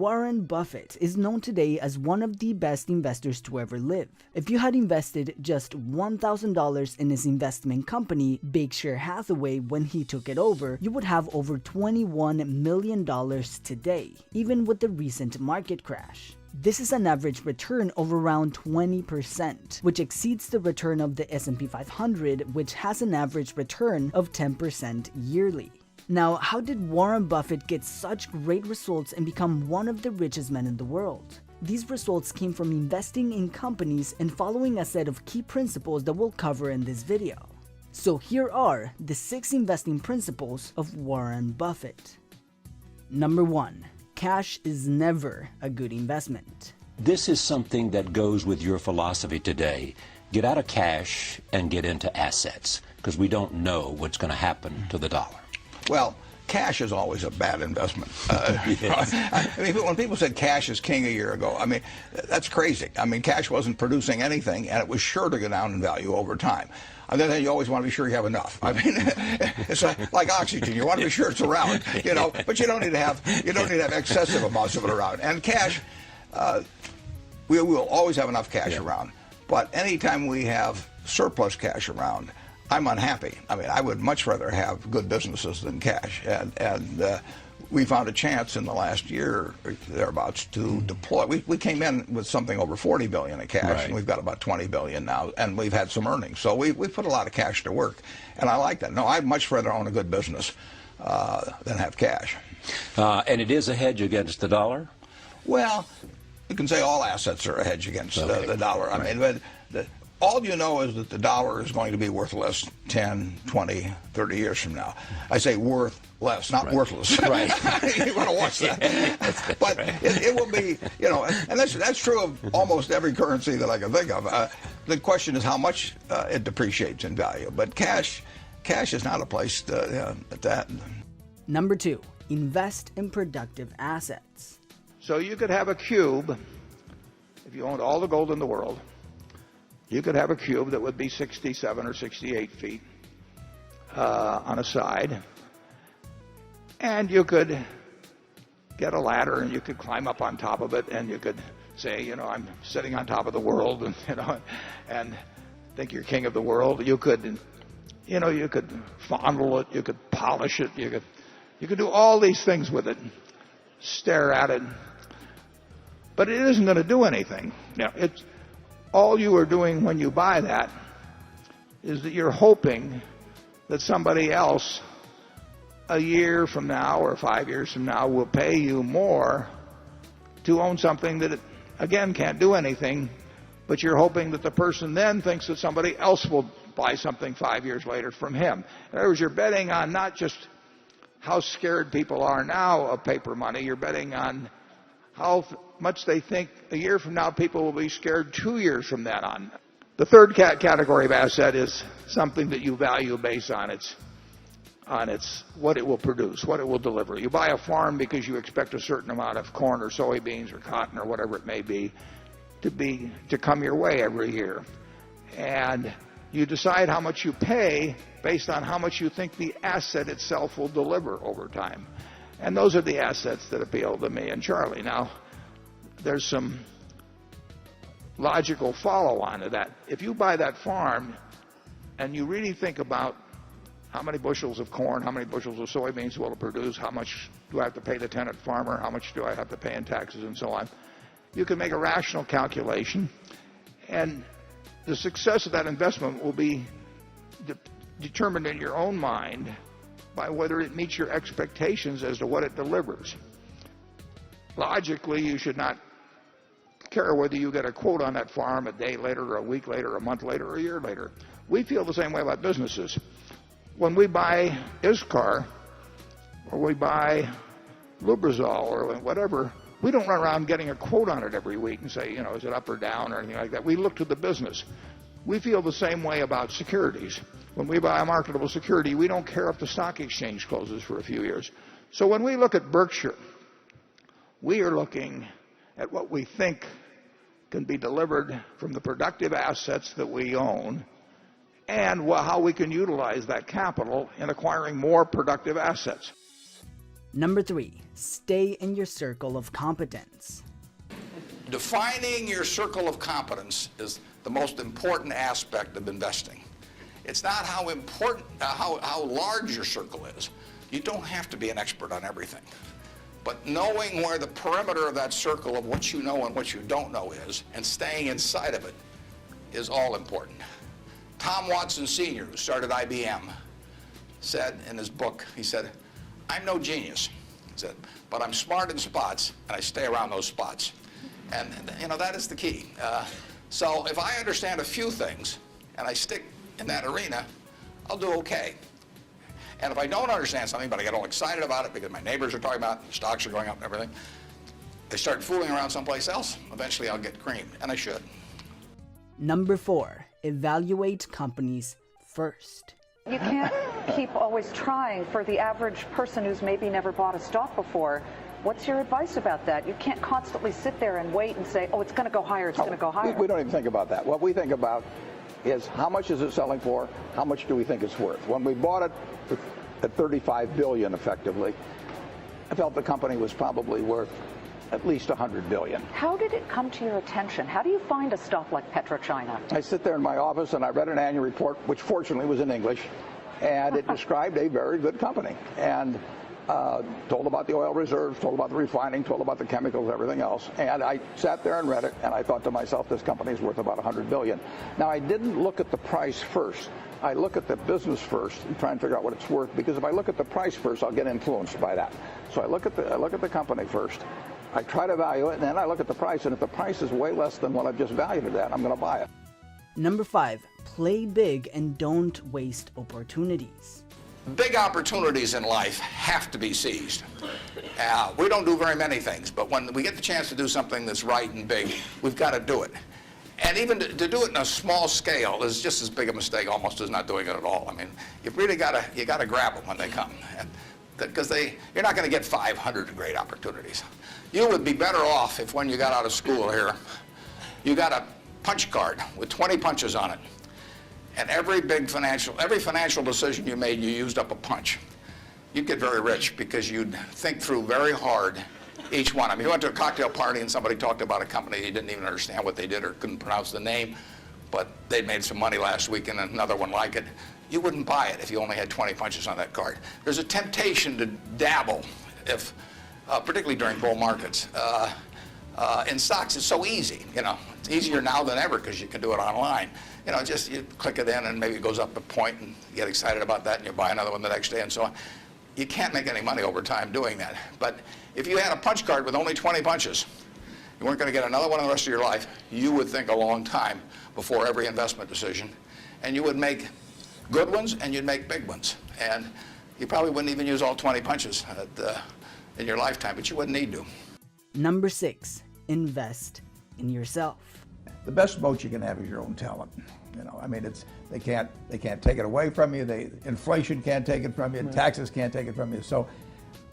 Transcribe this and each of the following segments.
Warren Buffett is known today as one of the best investors to ever live. If you had invested just $1,000 in his investment company, Berkshire Hathaway, when he took it over, you would have over $21 million today, even with the recent market crash. This is an average return of around 20%, which exceeds the return of the S&P 500, which has an average return of 10% yearly. Now, how did Warren Buffett get such great results and become one of the richest men in the world? These results came from investing in companies and following a set of key principles that we'll cover in this video. So here are the 6 investing principles of Warren Buffett. Number 1. Cash is never a good investment. This is something that goes with your philosophy today. Get out of cash and get into assets, because we don't know what's going to happen to the dollar. Well, cash is always a bad investment. I mean, when people said cash is king a year ago, I mean, that's crazy. I mean, cash wasn't producing anything, and it was sure to go down in value over time. And then you always want to be sure you have enough. I mean, it's like oxygen. You want to be sure it's around, you know, but you don't need to have excessive amounts of it around. And cash, we will always have enough cash around. But anytime we have surplus cash around, I'm unhappy. I mean, I would much rather have good businesses than cash. And we found a chance in the last year, thereabouts, to deploy. We came in with something over $40 billion in cash, and we've got about $20 billion now, and we've had some earnings. So we put a lot of cash to work, and I like that. No, I'd much rather own a good business than have cash. And it is a hedge against the dollar? Well, you can say all assets are a hedge against the dollar. I mean, but all you know is that the dollar is going to be worth less 10, 20, 30 years from now. I say worth less, not worthless. Right. You want to watch that. But it will be, you know, and that's true of almost every currency that I can think of. The question is how much it depreciates in value. But cash is not a place at that. Number 2, invest in productive assets. So you could have a cube, if you owned all the gold in the world, you could have a cube that would be 67 or 68 feet on a side. And you could get a ladder and you could climb up on top of it and you could say, you know, I'm sitting on top of the world, and, you know, and think you're king of the world. You could, you know, you could fondle it, you could polish it, you could do all these things with it, stare at it. But it isn't going to do anything. You know, it's all you are doing when you buy that is that you're hoping that somebody else a year from now or 5 years from now will pay you more to own something that, again, can't do anything, but you're hoping that the person then thinks that somebody else will buy something 5 years later from him. In other words, you're betting on not just how scared people are now of paper money, you're betting on how much they think a year from now people will be scared 2 years from then on. The third category of asset is something that you value based on its what it will produce, what it will deliver. You buy a farm because you expect a certain amount of corn or soybeans or cotton or whatever it may be to come your way every year. And you decide how much you pay based on how much you think the asset itself will deliver over time. And those are the assets that appeal to me and Charlie. Now, there's some logical follow-on to that. If you buy that farm and you really think about how many bushels of corn, how many bushels of soybeans will it produce, how much do I have to pay the tenant farmer, how much do I have to pay in taxes, and so on, you can make a rational calculation, and the success of that investment will be determined in your own mind by whether it meets your expectations as to what it delivers. Logically, you should not care whether you get a quote on that farm a day later or a week later or a month later or a year later. We feel the same way about businesses. When we buy Iscar or we buy Lubrizol or whatever, we don't run around getting a quote on it every week and say, you know, is it up or down or anything like that. We look to the business. We feel the same way about securities. When we buy a marketable security, we don't care if the stock exchange closes for a few years. So when we look at Berkshire, we are looking at what we think can be delivered from the productive assets that we own and how we can utilize that capital in acquiring more productive assets. Number 3, stay in your circle of competence. Defining your circle of competence is the most important aspect of investing. It's not how important, how large your circle is. You don't have to be an expert on everything. But knowing where the perimeter of that circle of what you know and what you don't know is, and staying inside of it, is all important. Tom Watson Sr., who started IBM, said in his book, he said, "I'm no genius," he said, "but I'm smart in spots, and I stay around those spots." And you know, that is the key. So if I understand a few things, and I stick in that arena, I'll do okay. And if I don't understand something, but I get all excited about it because my neighbors are talking about it, stocks are going up and everything, I start fooling around someplace else, eventually I'll get creamed, and I should. Number 4, evaluate companies first. You can't keep always trying. For the average person who's maybe never bought a stock before, what's your advice about that? You can't constantly sit there and wait and say, oh, it's going to go higher, it's going to go higher. We don't even think about that. What we think about is how much is it selling for, how much do we think it's worth. When we bought it at $35 billion effectively, I felt the company was probably worth at least $100 billion. How did it come to your attention? How do you find a stock like PetroChina? I sit there in my office and I read an annual report, which fortunately was in English, and it described a very good company. And told about the oil reserves, told about the refining, told about the chemicals, everything else. And I sat there and read it, and I thought to myself, this company is worth about $100 billion. Now, I didn't look at the price first. I look at the business first and try and figure out what it's worth, because if I look at the price first, I'll get influenced by that. So I look at the company first. I try to value it, and then I look at the price, and if the price is way less than what I've just valued it at, I'm going to buy it. Number 5, play big and don't waste opportunities. Big opportunities in life have to be seized. We don't do very many things, but when we get the chance to do something that's right and big, we've got to do it. And even to do it in a small scale is just as big a mistake almost as not doing it at all. I mean, you've really got to grab them when they come, because you're not going to get 500 great opportunities. You would be better off if when you got out of school here, you got a punch card with 20 punches on it. And every financial decision you made, you used up a punch. You'd get very rich because you'd think through very hard each one. I mean, you went to a cocktail party and somebody talked about a company, you didn't even understand what they did or couldn't pronounce the name, but they'd made some money last week and another one like it. You wouldn't buy it if you only had 20 punches on that card. There's a temptation to dabble, particularly during bull markets. In stocks, it's so easy. You know, it's easier now than ever because you can do it online. You know, just you click it in and maybe it goes up a point and you get excited about that and you buy another one the next day and so on. You can't make any money over time doing that. But if you had a punch card with only 20 punches, you weren't going to get another one in the rest of your life, you would think a long time before every investment decision. And you would make good ones and you'd make big ones. And you probably wouldn't even use all 20 punches in your lifetime, but you wouldn't need to. Number 6, invest in yourself. The best boat you can have is your own talent. You know, I mean, they can't take it away from you. Inflation can't take it from you. Right. Taxes can't take it from you. So,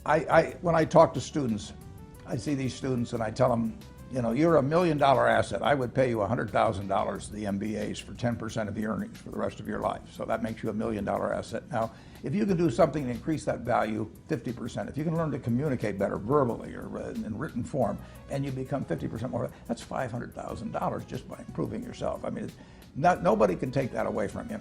when I talk to students, I see these students and I tell them, you know, you're $1 million asset. I would pay you $100,000 the MBAs for 10% of the earnings for the rest of your life. So that makes you $1 million asset. Now, if you can do something to increase that value 50%, if you can learn to communicate better verbally or in written form, and you become 50% more, that's $500,000 just by improving yourself. I mean, nobody can take that away from you.